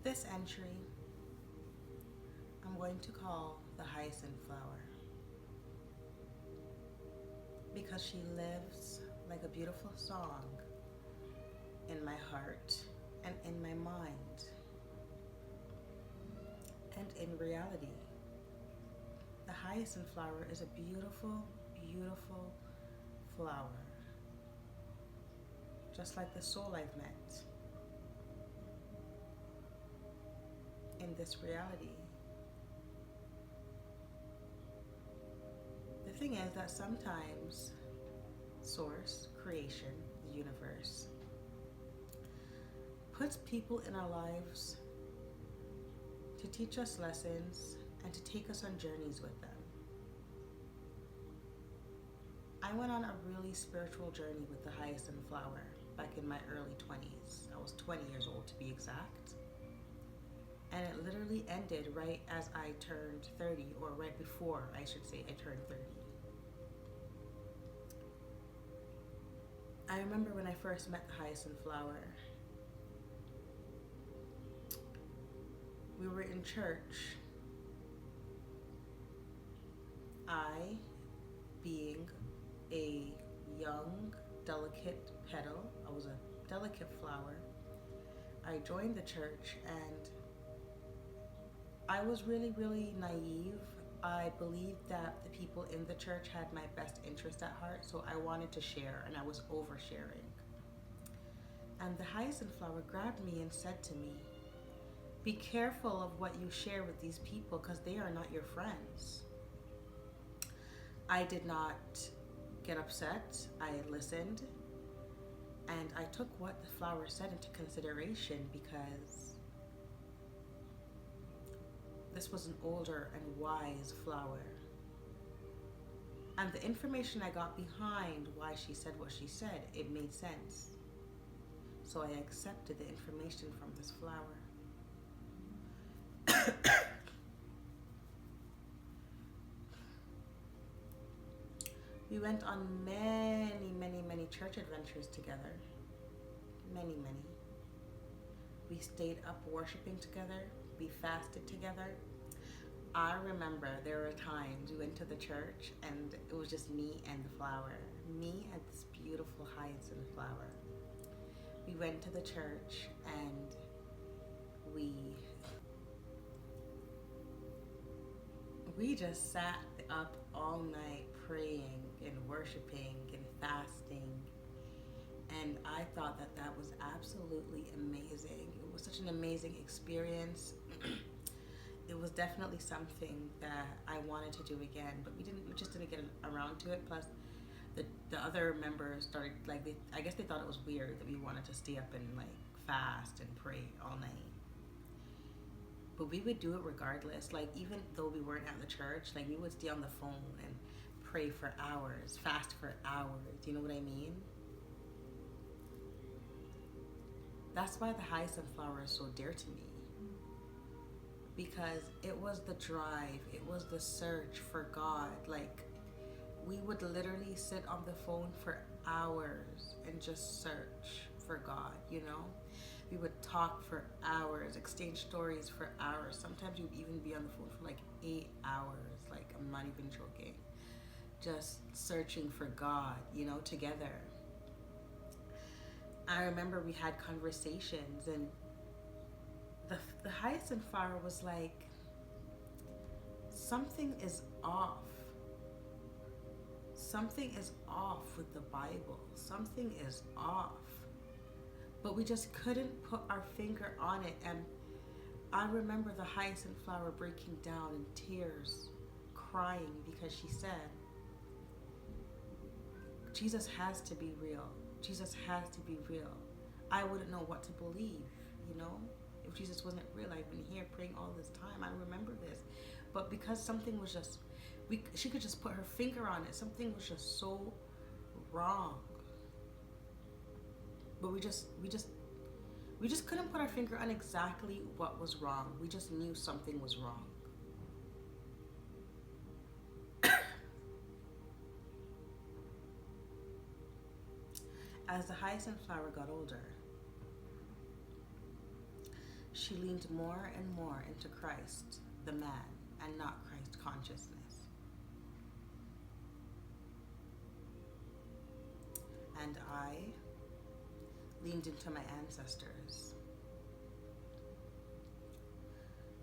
This entry I'm going to call the Hyacinth Flower because she lives like a beautiful song in my heart and in my mind and in reality. The hyacinth flower is a beautiful, beautiful flower, just like the soul I've met in this reality. The thing is that sometimes Source, creation, the universe, puts people in our lives to teach us lessons and to take us on journeys with them. I went on a really spiritual journey with the hyacinth flower back in my early 20s. I was 20 years old to be exact. And it literally ended right as I turned 30, or right before, I should say, I turned 30. I remember when I first met the hyacinth flower, we were in church. I, being a young, delicate petal, I was a delicate flower, I joined the church and I was really, really naive. I believed that the people in the church had my best interest at heart, so I wanted to share, and I was oversharing. And the hyacinth flower grabbed me and said to me, "Be careful of what you share with these people because they are not your friends." I did not get upset. I listened, and I took what the flower said into consideration because this was an older and wise flower. And the information I got behind why she said what she said, it made sense. So I accepted the information from this flower. We went on many, many, many church adventures together. Many, many. We stayed up worshiping together. We fasted together. I remember there were times we went to the church and it was just me and the flower. Me and this beautiful hyacinth flower. We went to the church and we just sat up all night praying and worshiping and fasting. And I thought that that was absolutely amazing. It was such an amazing experience. It was definitely something that I wanted to do again, but we just didn't get around to it. Plus, the other members started, I guess they thought it was weird that we wanted to stay up and fast and pray all night. But we would do it regardless. Even though we weren't at the church, we would stay on the phone and pray for hours, fast for hours. You know what I mean? That's why the hyacinth flower is so dear to me. Because it was the drive, it was the search for God. We would literally sit on the phone for hours and just search for God, you know? We would talk for hours, exchange stories for hours. Sometimes we would even be on the phone for 8 hours. I'm not even joking. Just searching for God, together. I remember we had conversations and the hyacinth flower was like, something is off. Something is off with the Bible. Something is off. But we just couldn't put our finger on it. And I remember the hyacinth flower breaking down in tears, crying because she said, Jesus has to be real. Jesus has to be real. I wouldn't know what to believe, if Jesus wasn't real. I've been here praying all this time. I remember this. But because something was just, she could just put her finger on it. Something was just so wrong. But we just couldn't put our finger on exactly what was wrong. We just knew something was wrong. As the hyacinth flower got older, she leaned more and more into Christ, the man, and not Christ consciousness. And I leaned into my ancestors.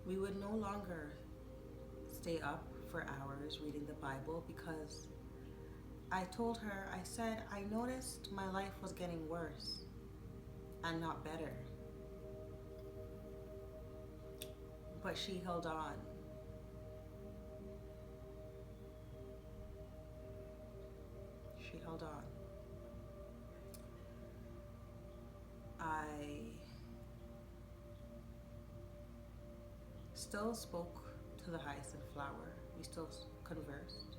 We would no longer stay up for hours reading the Bible because I told her, I said, I noticed my life was getting worse and not better. But she held on. She held on. I still spoke to the Hyacinth Flower. We still conversed.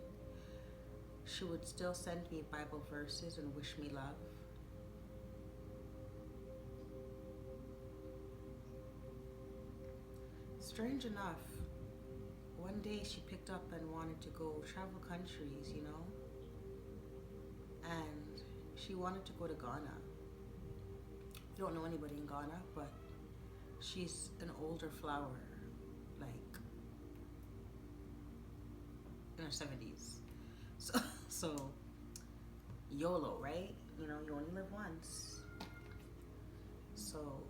She would still send me Bible verses and wish me love. Strange enough, one day she picked up and wanted to go travel countries, you know? And she wanted to go to Ghana. I don't know anybody in Ghana, but she's an older flower, like in her 70s. So YOLO, right? You know, you only live once. So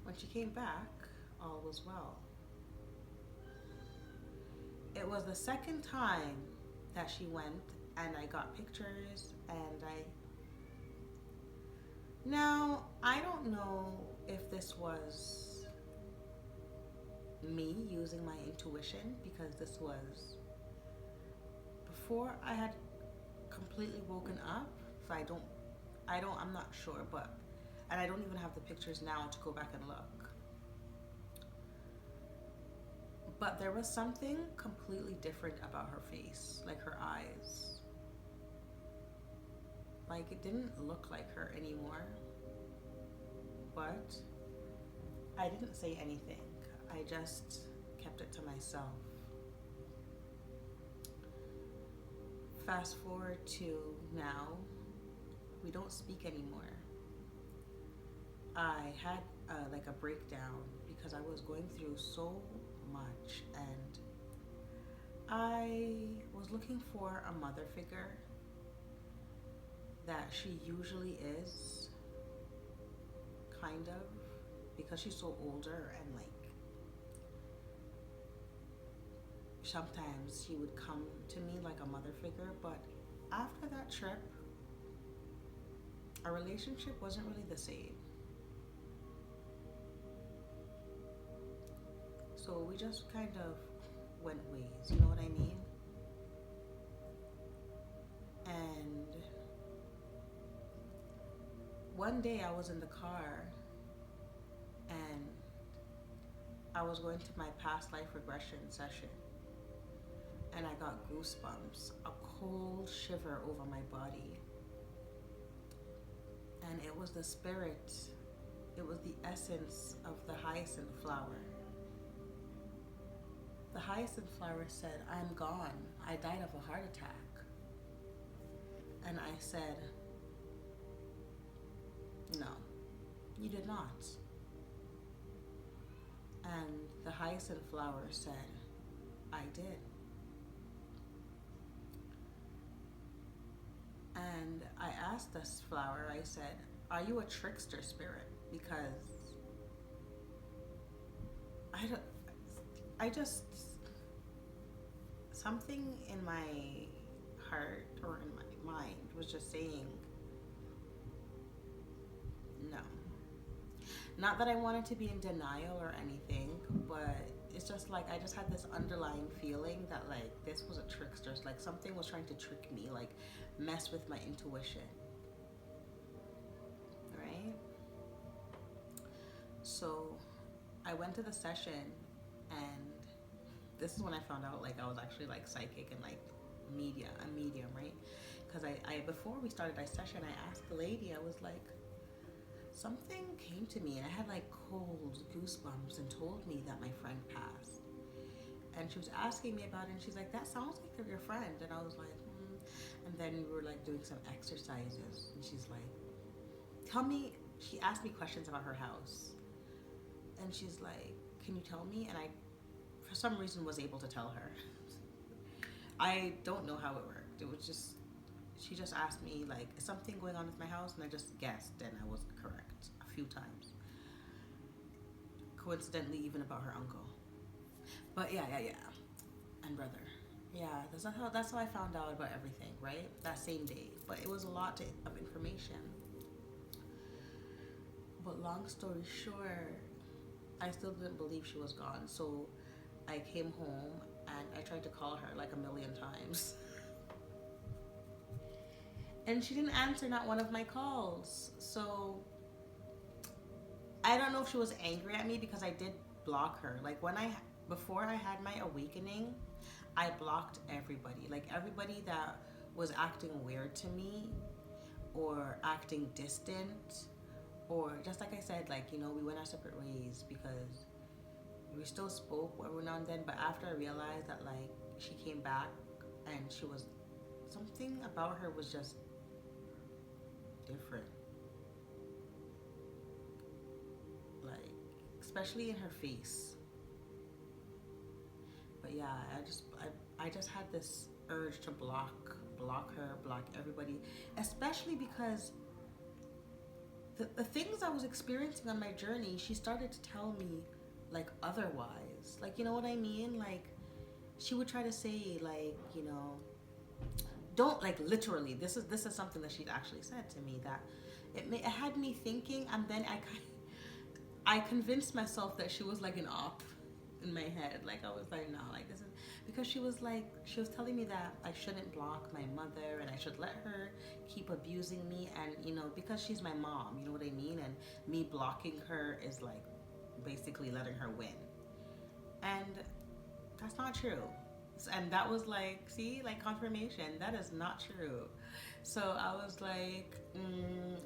when she came back, all was well. It was the second time that she went, and I got pictures, and now, I don't know if this was me using my intuition, because this was before I had completely woken up. If I'm not sure, and I don't even have the pictures now to go back and look. But there was something completely different about her face, like her eyes. Like, it didn't look like her anymore. But I didn't say anything. I just kept it to myself. Fast forward to now, we don't speak anymore. I had like a breakdown because I was going through so much, and I was looking for a mother figure that she usually is, kind of, because she's so older, and like sometimes she would come to me like a mother figure. But after that trip, our relationship wasn't really the same. So we just kind of went ways, you know what I mean? And one day I was in the car and I was going to my past life regression session, and I got goosebumps, a cold shiver over my body. And it was the spirit, it was the essence of the hyacinth flower. The hyacinth flower said, I'm gone. I died of a heart attack. And I said, no, you did not. And the hyacinth flower said, I did. And I asked this flower, I said, are you a trickster spirit? Because something in my heart or in my mind was just saying no. Not that I wanted to be in denial or anything, but it's just like I just had this underlying feeling that like this was a trickster, like something was trying to trick me, like mess with my intuition, right? So I went to the session, and this is when I found out like I was actually like psychic and like a medium, right? Because I before we started our session, I asked the lady, I was like, something came to me and I had like cold goosebumps and told me that my friend passed. And she was asking me about it, and she's like, that sounds like they're your friend. And I was like, And then we were like doing some exercises, and she's like, tell me, she asked me questions about her house. And she's like, can you tell me? And I, for some reason, was able to tell her. I don't know how it worked. It was just, she just asked me, like, is something going on with my house? And I just guessed, and I was correct a few times. Coincidentally, even about her uncle. But yeah. And brother. Yeah, that's how I found out about everything, right? That same day. But it was a lot of information. But long story short, I still didn't believe she was gone. So I came home and I tried to call her like a million times. And she didn't answer not one of my calls. So I don't know if she was angry at me because I did block her. Like before I had my awakening, I blocked everybody. Like everybody that was acting weird to me or acting distant, or just like I said, like, you know, we went our separate ways because we still spoke every now and then. But after I realized that, like, she came back and she was, something about her was just different. Like, especially in her face. But yeah, I just had this urge to block her, block everybody, especially because the things I was experiencing on my journey, she started to tell me like otherwise. Like, you know what I mean? Like, she would try to say, like, you know, don't, like, literally, this is something that she'd actually said to me that it had me thinking, and then I convinced myself that she was like an op in my head. Like, I was like, no, like, this is, because she was telling me that I shouldn't block my mother and I should let her keep abusing me, and, you know, because she's my mom, you know what I mean, and me blocking her is like basically letting her win, and that's not true. And that was like, see, like, confirmation, that is not true. So I was like,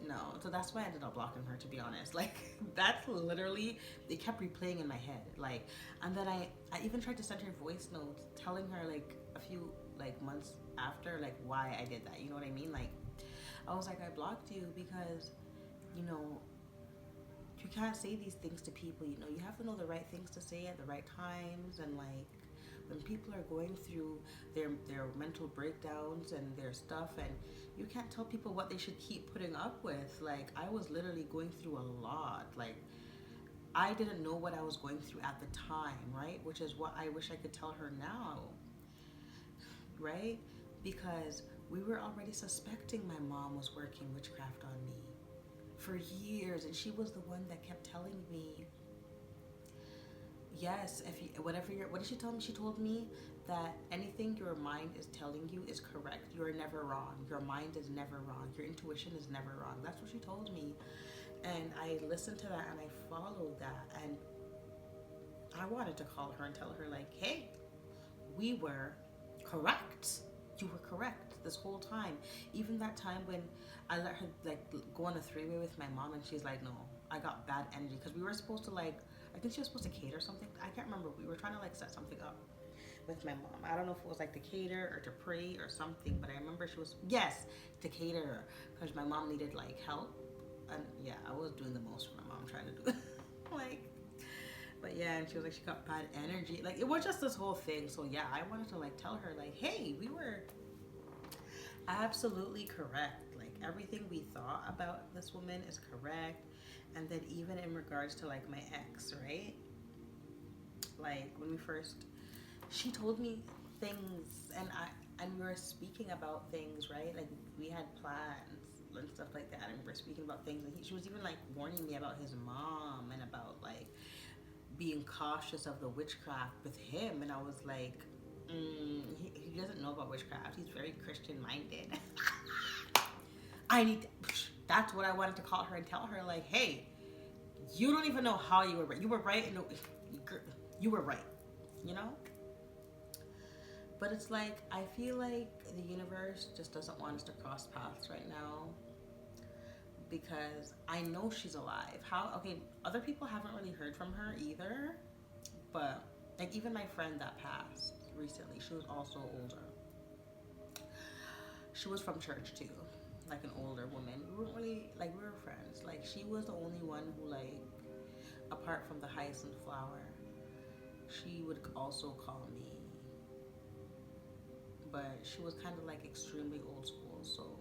no. So that's why I ended up blocking her, to be honest. Like, that's literally, it kept replaying in my head. Like, and then I even tried to send her voice notes telling her, like, a few, like, months after, like, why I did that. You know what I mean? Like, I was like, I blocked you because, you know, you can't say these things to people. You know, you have to know the right things to say at the right times, and, like, when people are going through their mental breakdowns and their stuff, and you can't tell people what they should keep putting up with. Like, I was literally going through a lot. Like, I didn't know what I was going through at the time, right? Which is what I wish I could tell her now, right? Because we were already suspecting my mom was working witchcraft on me for years, and she was the one that kept telling me, yes, what did she tell me? She told me that anything your mind is telling you is correct. You're never wrong. Your mind is never wrong. Your intuition is never wrong. That's what she told me. And I listened to that and I followed that. And I wanted to call her and tell her, like, hey, we were correct. You were correct this whole time. Even that time when I let her, like, go on a three-way with my mom, and she's like, no, I got bad energy. Because we were supposed to, like, I think she was supposed to cater something. I can't remember. We were trying to, like, set something up with my mom. I don't know if it was like to cater or to pray or something, but I remember she was, yes, to cater, because my mom needed, like, help. And yeah, I was doing the most for my mom, trying to do it. Like, but yeah, and she was like, she got bad energy. Like, it was just this whole thing. So yeah, I wanted to, like, tell her, like, hey, we were absolutely correct. Like, everything we thought about this woman is correct. And then even in regards to, like, my ex, right? Like, when we first, she told me things, and we were speaking about things, right? Like, we had plans and stuff like that, and we were speaking about things, and she was even, like, warning me about his mom and about, like, being cautious of the witchcraft with him. And I was like, he doesn't know about witchcraft. He's very Christian-minded. That's what I wanted to call her and tell her, like, hey, you don't even know how you were right. You were right, and you were right, you know? But it's like, I feel like the universe just doesn't want us to cross paths right now, because I know she's alive. Okay, other people haven't really heard from her either, but, like, even my friend that passed recently, she was also older. She was from church too, like an older woman. We weren't really like, we were friends. Like she was the only one who, like, apart from the Hyacinth Flower, she would also call me, but she was kind of like extremely old school. So,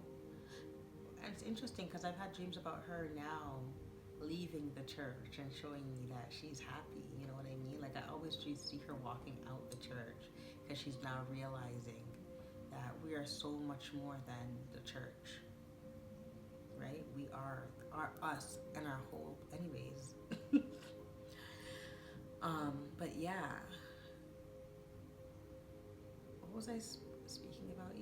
and it's interesting because I've had dreams about her now leaving the church and showing me that she's happy. You know what I mean? Like I always see her walking out the church because she's now realizing that we are so much more than the church, right? We are us and our whole, anyways. But yeah, what was I speaking about?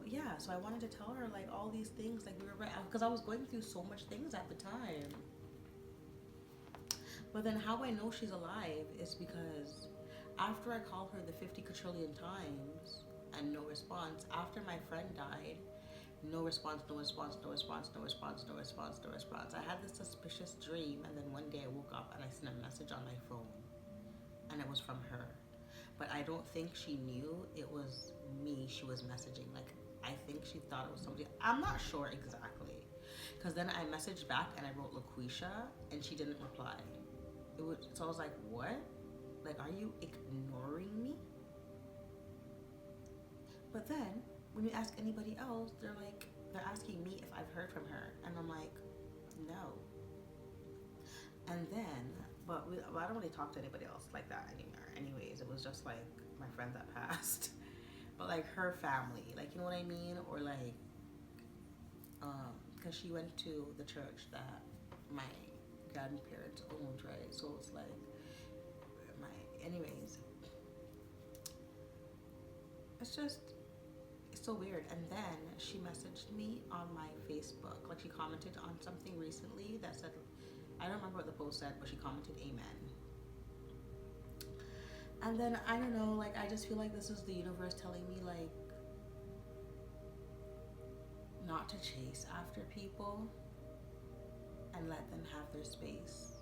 Yeah. So I wanted to tell her like all these things, like we were right, because I was going through so much things at the time. But then how I know she's alive is because after I called her the 50 quadrillion times and no response, after my friend died, no response, no response, no response, no response, no response, no response. I had this suspicious dream, and then one day I woke up and I sent a message on my phone, and it was from her. But I don't think she knew it was me she was messaging. Like, I think she thought it was somebody. I'm not sure exactly. Because then I messaged back and I wrote LaQuisha, and she didn't reply. So I was like, what? Like, are you ignoring me? But then, when you ask anybody else, they're asking me if I've heard from her. And I'm like, no. And then, but I don't really talk to anybody else like that anymore. Anyways, it was just like my friend that passed. But like her family, like, you know what I mean? Or like, because she went to the church that my grandparents owned, right? So it's like, anyways. It's so weird. And then she messaged me on my Facebook. Like she commented on something recently that said, I don't remember what the post said, but she commented amen. And then I don't know, like I just feel like this is the universe telling me like not to chase after people and let them have their space.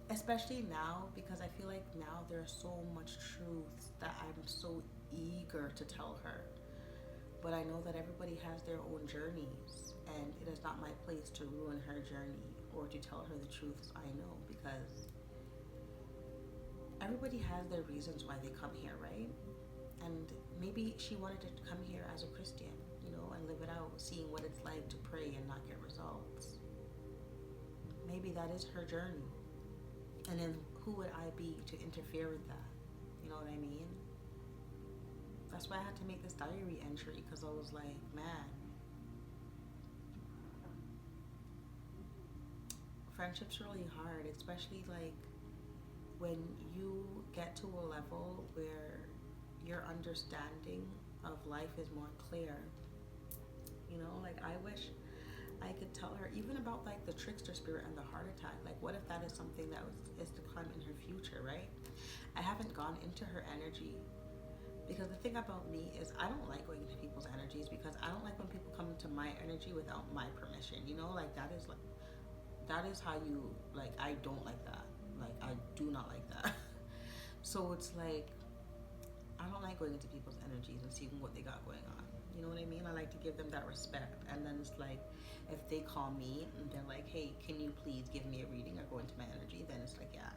Especially now, because I feel like now there's so much truth that I'm so eager to tell her. But I know that everybody has their own journeys, and it is not my place to ruin her journey or to tell her the truths I know, because everybody has their reasons why they come here, right? And maybe she wanted to come here as a Christian, you know, and live it out, seeing what it's like to pray and not get results. Maybe that is her journey. And then who would I be to interfere with that? You know what I mean? That's why I had to make this diary entry, because I was like, man, friendship's really hard, especially like when you get to a level where your understanding of life is more clear. You know, like I wish I could tell her even about like the trickster spirit and the heart attack. Like what if that is something that is to come in her future, right? I haven't gone into her energy, because the thing about me is I don't like going into people's energies, because I don't like when people come into my energy without my permission. You know, like that is how you, like, I don't like that. Like I do not like that. So it's like I don't like going into people's energies and seeing what they got going on. You know what I mean? I like to give them that respect. And then it's like, if they call me and they're like, hey, can you please give me a reading or go into my energy? Then it's like, yeah.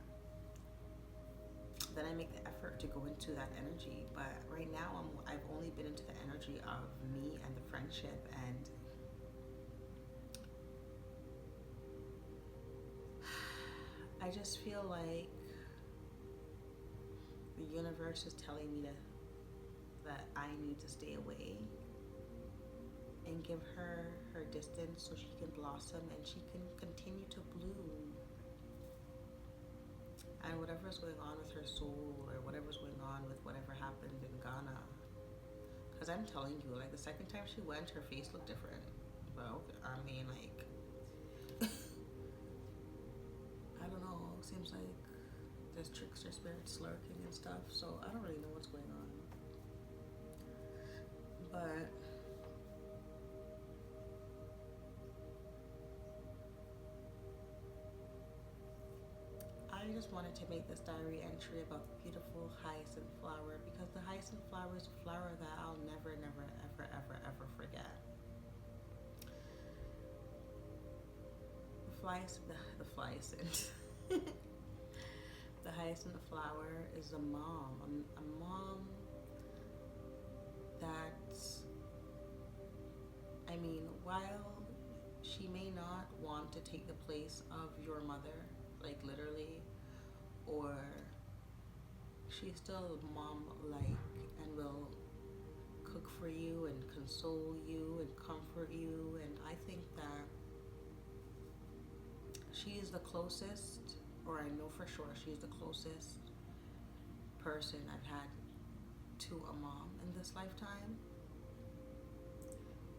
Then I make the effort to go into that energy. But right now, I've only been into the energy of me and the friendship. And I just feel like the universe is telling me that I need to stay away and give her distance so she can blossom and she can continue to bloom. And whatever's going on with her soul, or whatever's going on with whatever happened in Ghana, because I'm telling you, like the second time she went, her face looked different. Well, I mean, like I don't know, it seems like there's trickster spirits lurking and stuff, so I don't really know what's going on. But I just wanted to make this diary entry about the beautiful hyacinth flower, because the hyacinth flower is a flower that I'll never, never, ever, ever, ever forget. the hyacinth. The hyacinth flower is a mom. A mom that, I mean, while she may not want to take the place of your mother, like literally, or she's still mom-like and will cook for you and console you and comfort you. And I think that she is the closest, or I know for sure she's the closest person I've had to a mom in this lifetime.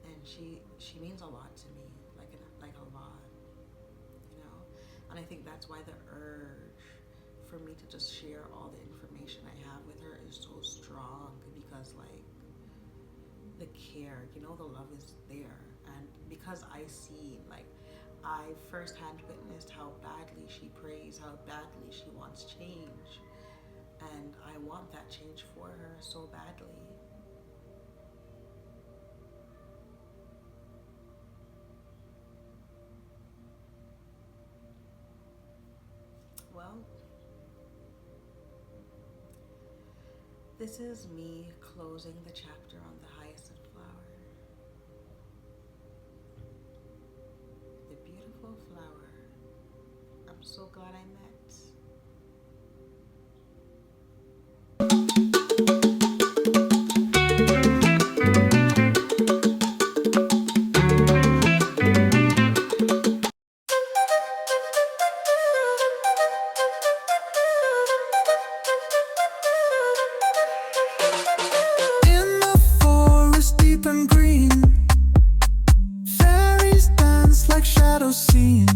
And she means a lot to me, like a lot, you know. And I think that's why the urge for me to just share all the information I have with her is so strong, because like the care, you know, the love is there. And because I firsthand witnessed how badly she prays, how badly she wants change, and I want that change for her so badly. Well, this is me closing the chapter on the hyacinth flower. The beautiful flower I'm so glad I met. In the forest deep and green, fairies dance like shadows seen.